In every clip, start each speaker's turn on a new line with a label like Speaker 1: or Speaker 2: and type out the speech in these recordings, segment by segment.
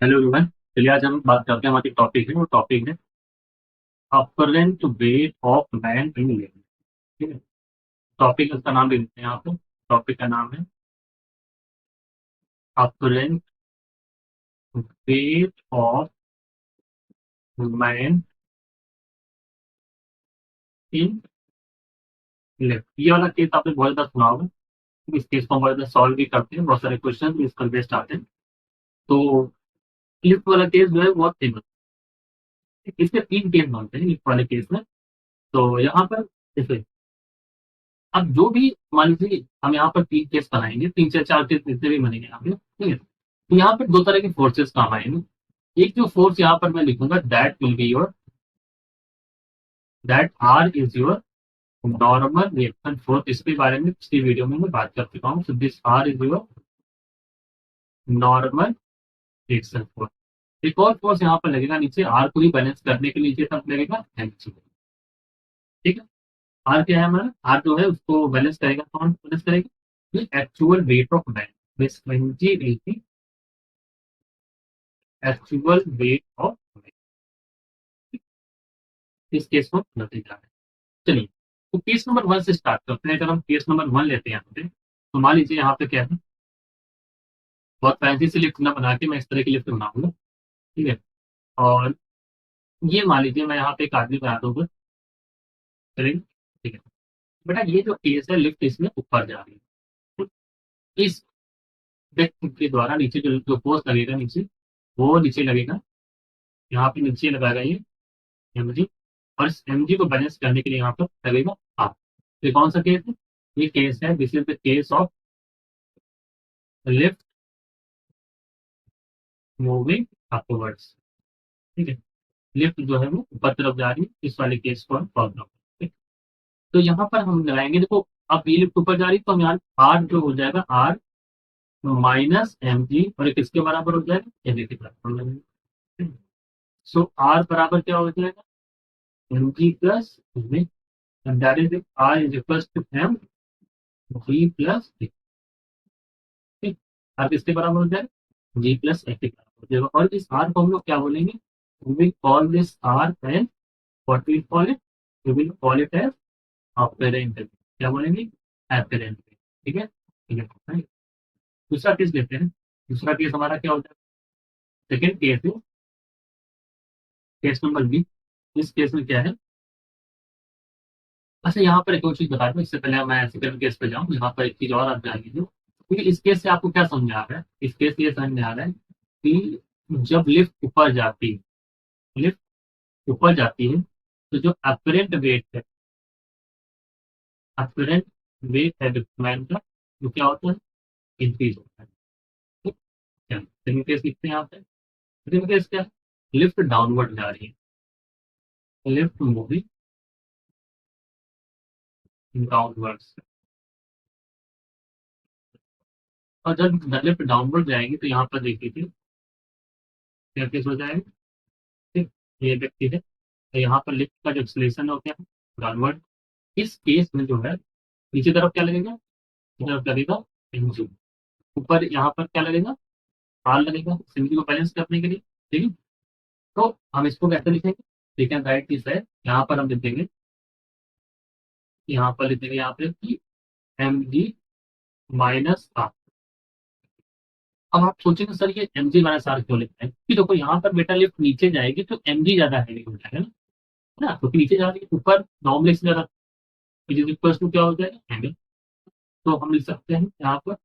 Speaker 1: Hello everyone. चलिए आज हम बात करते हैं, हमारी टॉपिक है वो टॉपिक है apparent weight of man in living. ठीक है। टॉपिक का नाम लिख देते हैं यहाँ पे। टॉपिक का नाम है apparent weight of man in living. ये वाला केस आपने बहुत ज़्यादा सुना होगा। इस केस को हम बहुत ज़्यादा सॉल्व भी करते हैं, बहुत सारे क्वेश्चन इसका बेस्ड आते हैं। तो लिफ्ट वाला केस जो है बहुत फेमस है। इसके तीन केस बनते हैं लिफ्ट वाले केस में। तो यहाँ पर जैसे अब जो भी मान लीजिए हम यहाँ पर तीन केस बनाएंगे, तीन से चार केस जितने भी बनेंगे यहाँ पे, ठीक है। तो यहाँ पर दो तरह के फोर्सेस काम आएंगे। एक जो फोर्स यहाँ पर मैं लिखूंगा that will be your, that R is your normal reaction force. इसके बारे में पिछली वीडियो में मैं बात कर चुका हूँ। So this R is your normal reaction force. एक और फोर्स यहाँ पर लगेगा नीचे, आर को ही बैलेंस करने के नीचे तक लगेगा एमजी। ठीक है। आर क्या है हमारा, आर जो है उसको बैलेंस करेगा, कौन बैलेंस करेगा? Actual weight of man, this MG will be actual weight of man. इस केस को समझते जा रहे हैं। चलिए, तो केस नंबर वन से स्टार्ट करते हैं। अगर हम केस नंबर वन लेते हैं यहाँ पे, तो मान लीजिए यहाँ पे क्या है, बहुत फैंसी सी लिफ्ट ना बना के मैं इस तरह की लिफ्ट बनाऊंगा। ठीक है। और ये मान लीजिए मैं यहाँ पे एक आदमी बना दूंगा। चलिए, ठीक है। बेटा ये जो केस है, लिफ्ट इसमें ऊपर जा रही है। इस व्यक्ति के द्वारा नीचे जो जो फोर्स लगेगा नीचे, वो नीचे लगेगा, यहाँ पे नीचे लगाएगा ये एमजी। और इस एमजी को बैलेंस करने के लिए यहाँ पर लगेगा आप। ये कौन सा केस है? ये केस है, this is the case of lift moving upwards. ठीक है। लिफ्ट जो है वो ऊपर तरफ जा रही है, इस वाले केस को हम प्रॉब्लम। ठीक। तो यहाँ पर हम लगाएंगे, देखो अब ये लिफ्ट ऊपर जा रही है तो हम यहाँ आर जो हो जाएगा, आर माइनस एम जी, और ये किसके बराबर हो जाएगा? एम के बराबर हो जाएगा। सो आर बराबर क्या हो जाएगा? M G plus that is R is equal to M G plus. ठीक। आर किसके बराबर हो जाएगा? जी प्लस ए के बराबर हो जाएगा। और इस आर को हम लोग क्या बोलेंगे? We call this R and what we call it? We will call it as apparent. क्या बोलेंगे? अपरेंट। ठीक है, ठीक है right? दूसरा केस लेते हैं। दूसरा केस हमारा क्या होता है? सेकेंड केस है, केस नंबर बी। इस केस में क्या है? अच्छा, यहाँ पर एक और चीज बता दूं इससे पहले मैं सेकंड केस पे जाऊँ। यहाँ पर एक चीज और आप जान लीजिए, क्योंकि इस केस से आपको क्या समझ में आ रहा है? इस केस से ये समझ में आ रहा है कि जब लिफ्ट ऊपर जाती है, लिफ्ट ऊपर जाती है, तो जो अपरेंट वेट है, अपरेंट वेट है मैन का, जो क्या होता है? इंक्रीज होता है। ठीक है। सेकंड केस लिखते हैं यहाँ पे। सेकंड केस क्या है? लिफ्ट डाउनवर्ड जा रही है, लिफ्ट मूविंग डाउनवर्ड्स। और जब लिफ्ट डाउनवर्ड जाएगी तो यहाँ पर देखिए क्या केस हो जाएगा। ठीक। ये व्यक्ति है, तो यहाँ पर लिफ्ट का जो एक्सलेशन हो गया डाउनवर्ड। इस केस में जो है नीचे तरफ क्या लगेगा? नीचे तरफ लगेगा एमजी। ऊपर यहाँ पर क्या लगेगा? आर लगेगा सिम्बल को बैलेंस करने के लिए। ठीक है। तो हम इसको कैसे लिखेंगे? वी कैन राइट दिस है, यहाँ पर हम लिख देंगे, यहाँ पर लिख देंगे यहाँ पे कि एम जी माइनस आर। अब आप सोचेंगे सर ये एम जी माइनस आर क्यों लिखते हैं? कि देखो यहाँ पर बेटा लिफ्ट नीचे जाएगी तो एम जी ज्यादा हैवी हो जाएगा ना, क्योंकि नीचे जा रही है, ऊपर नॉर्मली से ज्यादा इज इक्वल टू क्या हो जाएगा? एम। तो हम लिख सकते हैं यहाँ पर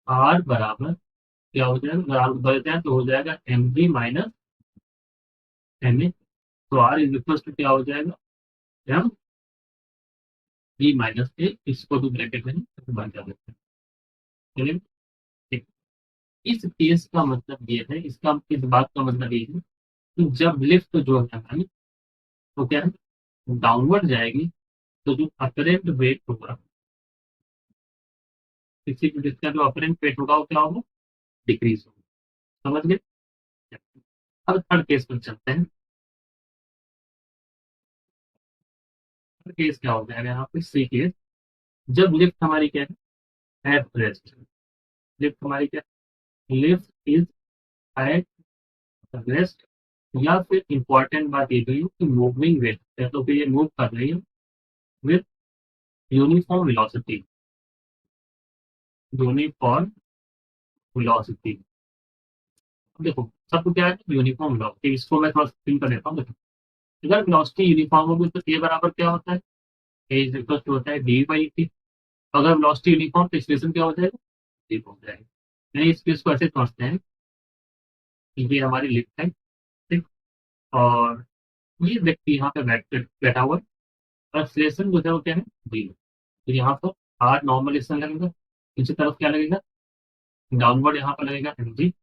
Speaker 1: आर बराबर क्या हो जाएगा? अगर आर बदलते हैं तो हो जाएगा M G minus M A. तो आर इज इक्वल टू क्या हो जाएगा? M G minus A. इसको भी ब्रैकेट में बन जा देते हैं। चलिए, ठीक। इस केस का मतलब ये है, इसका इस बात का मतलब ये है कि जब लिफ्ट जो है हमारी, तो क्या है, डाउनवर्ड जाएगी, तो जो अपरेंट वेट होगा, किसी भी जिसका जो अपरेंट वेट होगा वो क्या होगा? डिक्रीज होगा। समझ गए? अब थर्ड केस पर चलते हैं। थर्ड केस क्या हो जाएगा यहाँ पे? सी केस। जब लिफ्ट हमारी क्या है? At rest. लिफ्ट हमारी क्या? लिफ्ट इज एट रेस्ट, या फिर इंपॉर्टेंट बात ये भी है कि मूविंग विद, तो फिर ये मूव कर रही है with uniform velocity, uniform velocity. देखो सबको क्या है, यूनिफॉर्म वेलोसिटी, इसको मैं थोड़ा स्पिन कर देता हूँ। देखो अगर वेलोसिटी यूनिफॉर्म होगी तो ए बराबर क्या होता है, ए इज इक्वल टू होता है डी बाई टी। अगर वेलोसिटी यूनिफॉर्म तो एक्सप्रेशन क्या हो जाएगा, डी हो जाएगा। यानी इस केस को ऐसे समझते हैं कि ये हमारी लिफ्ट है, ठीक, और ये व्यक्ति यहाँ पे बैठा हुआ है, और एक्सलेशन जो है वो क्या है, जीरो। तो यहाँ पर आर नॉर्मल एक्शन लगेगा, नीचे तरफ क्या लगेगा, डाउनवर्ड यहाँ पर लगेगा एम जी,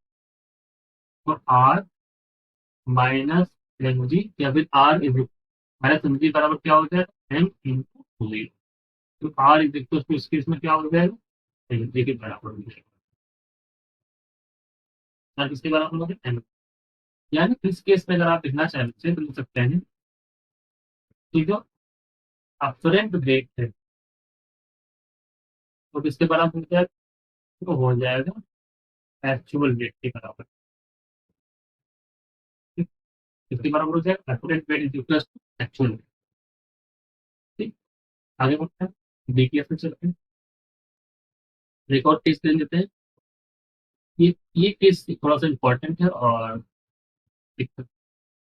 Speaker 1: और आर माइनस एम जी, या फिर R is minus M G बराबर क्या हो जाएगा, एम इंटू जीरो। तो आर इज इक्वल टू इस केस में क्या हो जाएगा, एम जी के बराबर हो जाएगा। सर किसके बराबर हो गया, एम। यानी इस केस में अगर आप लिखना चाहते तो लिख सकते हैं कि जो अपरेंट ब्रेक है वो किसके बराबर हो जाएगा, तो हो जाएगा एक्चुअल ब्रेक के बराबर। ठीक? किसके बराबर हो जाएगा, apparent break is equal to actual. ठीक, आगे बढ़ते हैं, डीटीएफ में चलते हैं, एक और केस ले लेते हैं। ये केस थोड़ा सा इंपॉर्टेंट है और एक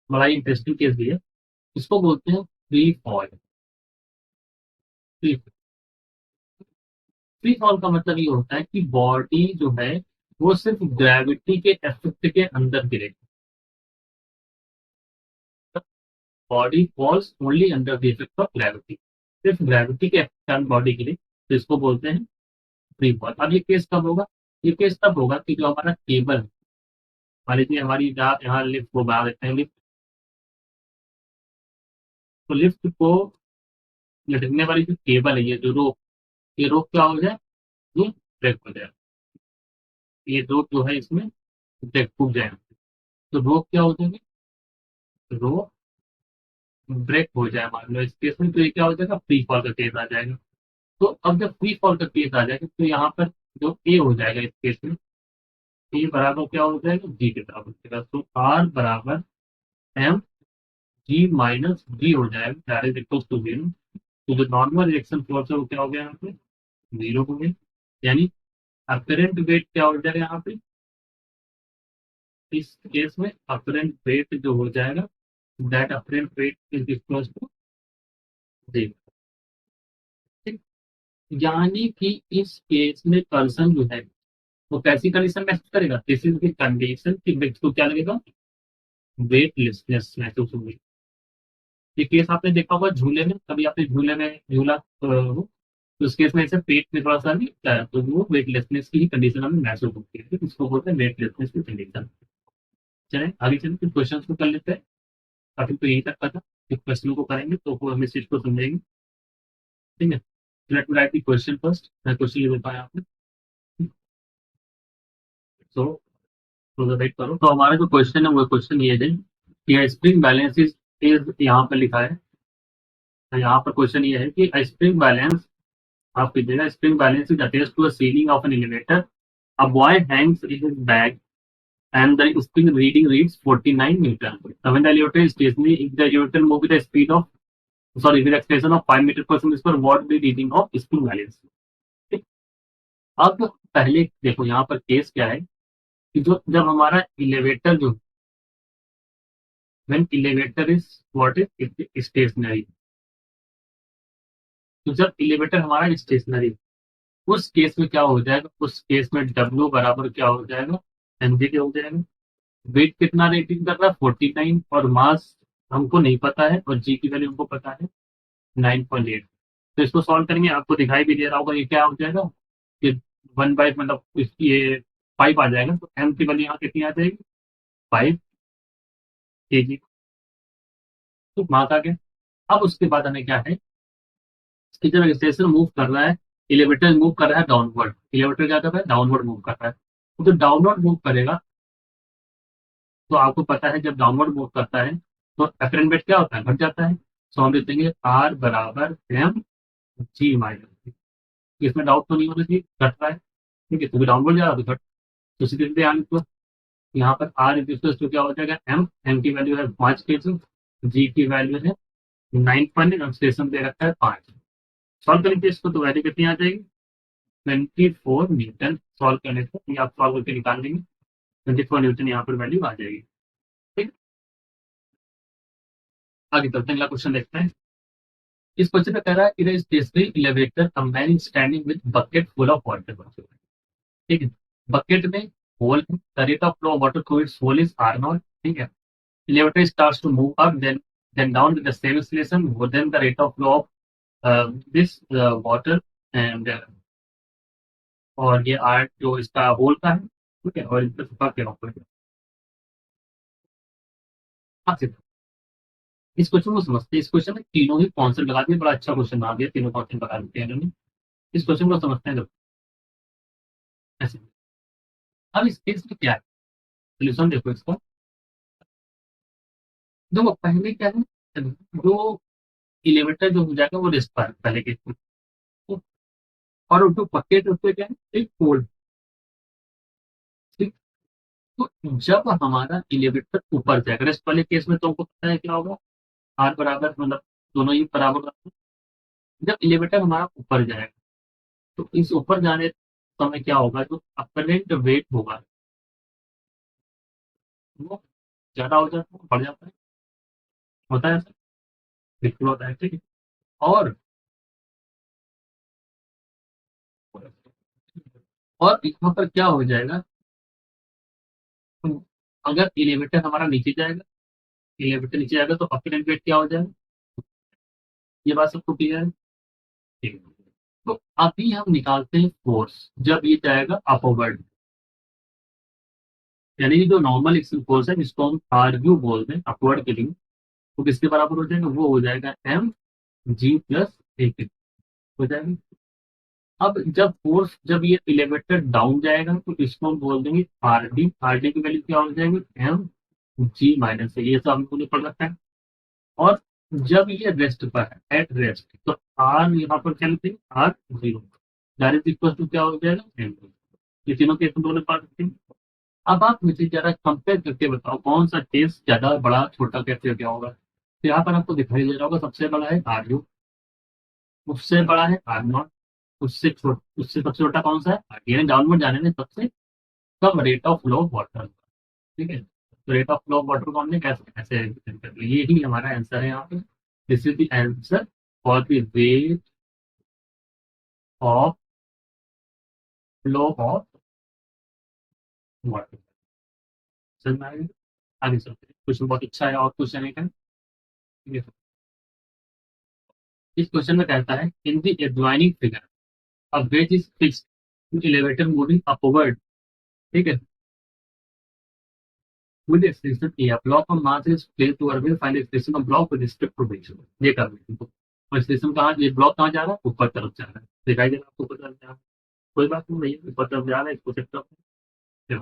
Speaker 1: बड़ा इंटरेस्टिंग केस भी है। इसको बोलते हैं free fall. Free free fall का मतलब ये होता है कि बॉडी जो है वो सिर्फ ग्रेविटी के इफेक्ट के अंदर गिरे, body false only under the effect of gravity, सिर्फ ग्रेविटी के इफेक्ट बॉडी गिरे, तो इसको बोलते हैं फ्री फॉल। अब ये केस कब होगा, ये केस तब होगा कि जो हमारा केबल, मान लीजिए हमारी जहाँ यहाँ लिफ्ट को बना देते हैं लिफ्ट, तो लिफ्ट को लटकने वाली जो केबल है, ये जो रोप, ये रोप क्या हो जाए, ये ब्रेक हो जाए, ये रोप जो है इसमें ब्रेक टूट जाए, तो रोप क्या हो जाएगी, रोप ब्रेक हो जाए मान लो इस केस में, तो ये क्या हो जाएगा, फ्री फॉल का केस आ जाएगा। तो अब जब फ्री फॉल का केस आ जाएगा तो यहाँ पर जो ए हो जाएगा इस केस में, ए बराबर क्या हो जाएगा, जी के बराबर हो जाएगा, तो आर बराबर एम जी माइनस जी हो जाएगा, that is equal to zero. तो जो नॉर्मल रिएक्शन फोर्स है वो क्या हो गया यहाँ पे, जीरो हो गया। यानी अपरेंट वेट क्या हो जाएगा यहाँ पे, इस केस में अपरेंट वेट जो हो जाएगा, that apparent weight is equal to zero. ठीक, यानी कि इस केस में पर्सन जो है वो कैसी कंडीशन महसूस करेगा, दिस इज द कंडीशन कि व्यक्ति को क्या लगेगा, वेटलेसनेस महसूस होगी। ये केस आपने देखा होगा झूले में, कभी आपने झूले में झूला हो, तो उस केस में ऐसे पेट में थोड़ा सा नहीं होता है, तो वो वेटलेसनेस की ही कंडीशन हमें महसूस होती है, तो इसको बोलते हैं वेटलेसनेस की कंडीशन। चले आगे चले कुछ क्वेश्चन को कर लेते हैं, अभी तो यही तक का था, कुछ क्वेश्चनों को करेंगे तो वो हम इस चीज को समझेंगे। ठीक है, let me right the question first, मैं क्वेश्चन ये बताया आपने। सो तो वेट करो, तो हमारा जो क्वेश्चन है वो क्वेश्चन ये है कि स्प्रिंग बैलेंस इज यहाँ पर लिखा है, तो यहाँ पर क्वेश्चन ये है कि स्प्रिंग बैलेंस, आप कीजिएगा, spring balance is attached to a ceiling of an elevator, a boy hangs in his bag and the spring reading reads 49 Newton. Now, when the elevator is stationary, if the elevator move with a speed of, sorry, with acceleration of 5 metre पर second पर, what the reading of spring balance? ठीक, अब पहले देखो यहाँ पर case क्या है कि जो जब हमारा इलेवेटर जो, when elevator is what is stationary, तो जब इलेवेटर हमारा स्टेशनरी, उस केस में क्या हो जाएगा, उस केस में W बराबर क्या हो जाएगा, mg के हो जाएगा। वेट कितना रेटिंग कर रहा है, 49, और मास हमको नहीं पता है और जी की वैल्यू हमको पता है 9.8। तो इसको सॉल्व करेंगे, आपको दिखाई भी दे रहा होगा ये क्या हो जाएगा, कि 1 बाई मतलब ये 5 आ जाएगा, तो एम की वैल्यू यहाँ कितनी आ जाएगी, 5 kg। तो मास आ गया। अब उसके बाद हमें क्या है कि जब स्टेशन मूव कर रहा है, एलिवेटर मूव कर रहा है डाउनवर्ड, एलिवेटर क्या कर रहा है, डाउनवर्ड मूव कर रहा है, तो जब डाउनवर्ड मूव करेगा तो आपको पता है जब डाउनवर्ड मूव करता है तो अपरेंट वेट क्या होता है, घट जाता है। सो हम देखेंगे आर बराबर एम जी माइनस, इसमें डाउट तो नहीं होना चाहिए, घट रहा है, ठीक है, तो डाउनवर्ड जा रहा है तो घट, तो सीधे ध्यान दो। यहाँ पर आर इक्वल टू क्या हो जाएगा, एम की वैल्यू है 5 kg, जी की वैल्यू है 9 और स्टेशन दे रखा है 5। सॉल्व करेंगे इसको तो वैल्यू कितनी आ जाएगी, 24 न्यूटन। सॉल्व करने से ये आप सॉल्व करके निकाल लेंगे, 24 न्यूटन यहाँ पर वैल्यू आ जाएगी। ठीक, आगे चलते हैं, अगला क्वेश्चन देखते हैं। इस क्वेश्चन में कह रहा है इधर stationary elevator a man standing with bucket full of water. ठीक है, बकेट में होल है, the rate of flow of water through its hole is R naught. ठीक है, elevator starts to move up, then down with the same acceleration, then the rate of flow of this water and और ये art जो इसका whole का है। ठीक है, और इसका सुखा के ऊपर आपसे इस क्वेश्चन को समझते हैं। इस क्वेश्चन में तीनों ही कॉन्सेप्ट लगा दिए, बड़ा अच्छा क्वेश्चन बना दिया, तीनों कॉन्सेप्ट लगा दिए हैं इन्होंने। इस क्वेश्चन को समझते हैं जब ऐसे। अब इस केस में क्या है सोल्यूशन, देखो इसका। देखो पहले क्या है, जो एलिवेटर जो हो जाएगा वो रेस्ट पर पहले केस में, और जो बकेट उससे क्या है, एक पोल। तो जब हमारा एलिवेटर ऊपर जाएगा, रेस्ट वाले केस में तो हमको पता है क्या होगा, आर बराबर मतलब दोनों ही बराबर होते हैं। जब एलिवेटर हमारा ऊपर जाएगा तो इस ऊपर जाने समय क्या होगा, जो अपरेंट वेट होगा वो ज्यादा हो जाता है, बढ़ जाता है, होता है ऐसा, बिल्कुल होता है। ठीक है, और यहाँ पर क्या हो जाएगा, तो अगर एलिवेटर हमारा नीचे जाएगा, एलिवेटर नीचे जाएगा तो अपरेंट वेट क्या हो जाएगा, ये बात सबको क्लियर है। ठीक है, तो अभी हम निकालते हैं फोर्स जब ये जाएगा अपवर्ड, यानी कि जो नॉर्मल एक्सल फोर्स है जिसको हम आर यू बोलते हैं अपवर्ड के लिए, वो किसके बराबर हो जाएगा, वो हो जाएगा एम जी प्लस एक हो जाएगा। अब जब ये एलिवेटर डाउन जाएगा तो इसको हम बोल देंगे आर डी, आर डी की वैल्यू क्या हो जाएगी, एम जी माइनस है, ये सब हमको पढ़ रखा है। और जब ये रेस्ट पर है, एट रेस्ट, तो आर यहाँ पर क्या लिखते हैं, R zero, that is equal to क्या हो जाएगा एम। ये तीनों केस हम दोनों पढ़ सकते हैं। अब आप मुझे जरा कंपेयर करके बताओ कौन सा केस ज्यादा बड़ा छोटा कैसे क्या होगा। तो यहाँ पर आपको दिखाई दे रहा होगा, सबसे बड़ा है आर यू, उससे बड़ा है आर नॉट, उससे सबसे छोटा कौन सा है आर डी, यानी डाउनवर्ड जाने में सबसे कम rate of flow of water. ठीक है, तो rate of flow of water को हमने कैसे कैसे represent कर लिया, यही हमारा आंसर है यहाँ पे। This is the answer for the rate of flow of water. समझ में आएगा, आगे चलते हैं, क्वेश्चन बहुत अच्छा है और क्वेश्चन है क्या। ठीक है, इस क्वेश्चन में कहता है in the adjoining figure a wedge is fixed elevator moving upward. ठीक है, with the extension A, a block of mass is placed to orbit, find the extension of block with respect to base। ये कर रहे हैं, और station कहाँ, ये block कहाँ जा रहा है, ऊपर तरफ जा रहा है, दिखाई दे रहा है आपको, ऊपर तरफ जा रहा है, कोई बात नहीं भैया, ऊपर तरफ जा रहा है, इसको सेट करते हैं।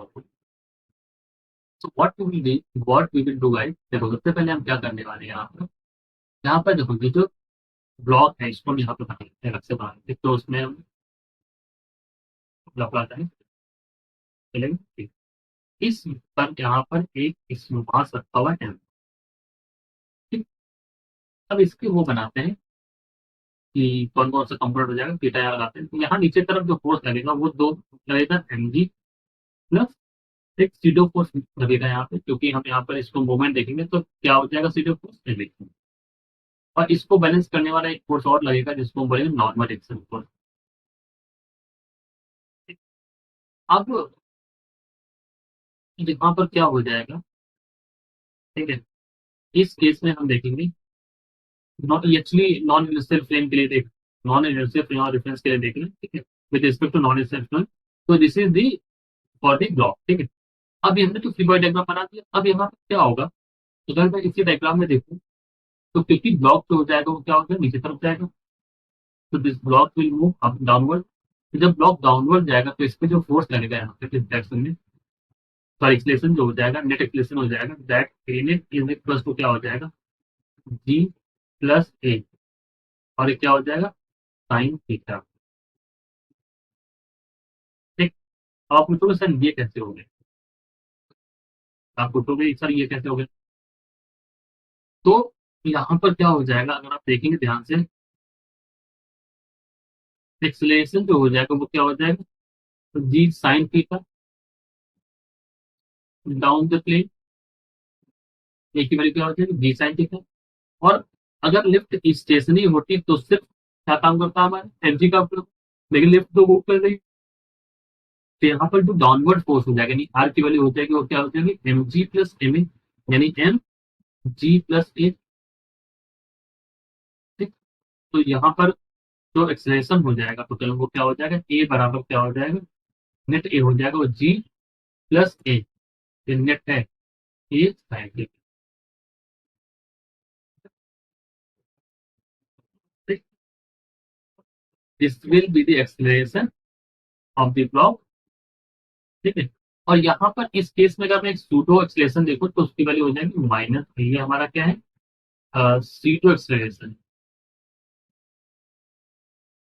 Speaker 1: So what we will do guys, देखो सबसे पहले हम क्या करने वाले हैं यहाँ पर देखो ये जो ब्लॉक है इसको हम यहाँ पे बना लेते हैं, अलग से बना लेते हैं, तो उसमें हम ब्लॉक लाता है, चलेगा ठीक। इस पर यहाँ पर एक इसमें मास रखा हुआ है, ठीक। अब इसके वो बनाते हैं कि कौन कौन सा कंपोनेंट हो जाएगा, थीटा यहाँ लगाते हैं, तो यहाँ नीचे तरफ जो फोर्स लगेगा वो दो लगेगा, एम जी प्लस एक सीडो फोर्स लगेगा यहाँ पे, क्योंकि हम यहाँ पर इसको मूवमेंट देखेंगे तो क्या हो जाएगा, सीडो फोर्स एम। और इसको बैलेंस करने वाला एक फोर्स और लगेगा जिसको हम बोलेंगे नॉर्मल एक्शन फोर्स। अब यहाँ पर क्या हो जाएगा, ठीक है, इस केस में हम देखेंगे एक्चुअली नॉन इनर्शियल फ्रेम के लिए देख, नॉन इनर्शियल फ्रेम और रेफरेंस के लिए देख लें, ठीक है, with respect to non inertial frame. तो this is the for the block. ठीक है, अब ये हमने तो फ्री बॉडी डायग्राम बना दिया, अब यहाँ पे क्या होगा, अगर मैं इसी डायग्राम में देखूँ तो क्योंकि ब्लॉक जो हो जाएगा वो क्या होगा, नीचे तरफ जाएगा, तो this block will move up downward. तो जब ब्लॉक डाउनवर्ड जाएगा तो इस पे जो फोर्स लगेगा यहाँ पे डायरेक्शन में, सॉरी एक्सलेशन जो हो जाएगा, नेट एक्सलेशन हो जाएगा, that A net is equal to क्या हो जाएगा, जी प्लस ए, और ये क्या हो जाएगा साइन थीटा। ठीक, अब आप मुझे सर ये कैसे हो गए, आप पूछोगे सर ये कैसे हो गया। तो यहाँ पर क्या हो जाएगा, अगर आप देखेंगे ध्यान से, एक्सलेशन जो हो जाएगा वो क्या हो जाएगा, तो g sine theta down the plane, एक ही वैल्यू क्या हो जाएगी जी साइन थीटा। और अगर लिफ्ट स्टेशनरी होती तो सिर्फ क्या काम करता है हमारा एम जी का प्रयोग, लेकिन लिफ्ट तो मूव कर रही है। तो यहाँ पर जो डाउनवर्ड फोर्स हो जाएगा, यानी आर की वैल्यू हो जाएगी वो क्या हो जाएगी M G plus M A, यानी एम जी प्लस ए। ठीक। तो यहाँ पर जो एक्सलेशन हो जाएगा टोटल वो क्या हो जाएगा, ए बराबर क्या हो जाएगा, नेट ए हो जाएगा वो जी प्लस ए, ये नेट है ए साइन। ठीक। This will be the acceleration of the block. ठीक है। और यहाँ पर इस केस में अगर मैं एक सूडो एक्सलेशन देखो तो उसकी वैल्यू हो जाएगी माइनस, ये हमारा क्या है सी टू एक्सलेशन।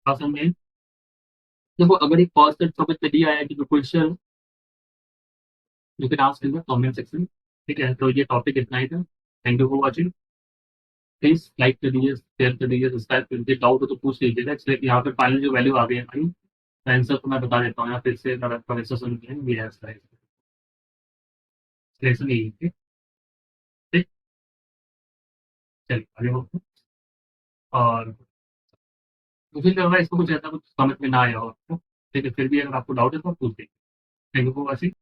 Speaker 1: समझे। देखो अगर एक कॉस्ट टॉपिक पे दिया है कि जो question you can ask in the comment section. ठीक है, तो ये टॉपिक इतना ही था। Thank you for watching. Please like कर दीजिए, शेयर कर दीजिए, सब्सक्राइब कर दीजिए, डाउट हो तो पूछ लीजिएगा। इसलिए यहाँ पे फाइनल जो वैल्यू आ गई है हमारी, आंसर तो मैं बता देता हूँ यहाँ फिर से, अगर प्रोफेसर सुन के ये आंसर है एक्सलेशन यही है। ठीक। चलिए आगे बढ़ते हैं। और मुझे लग रहा है इसको कुछ ऐसा कुछ समझ में ना आया हो आपको। ठीक है, फिर भी अगर आपको डाउट है तो आप पूछ लीजिए। Thank you for watching.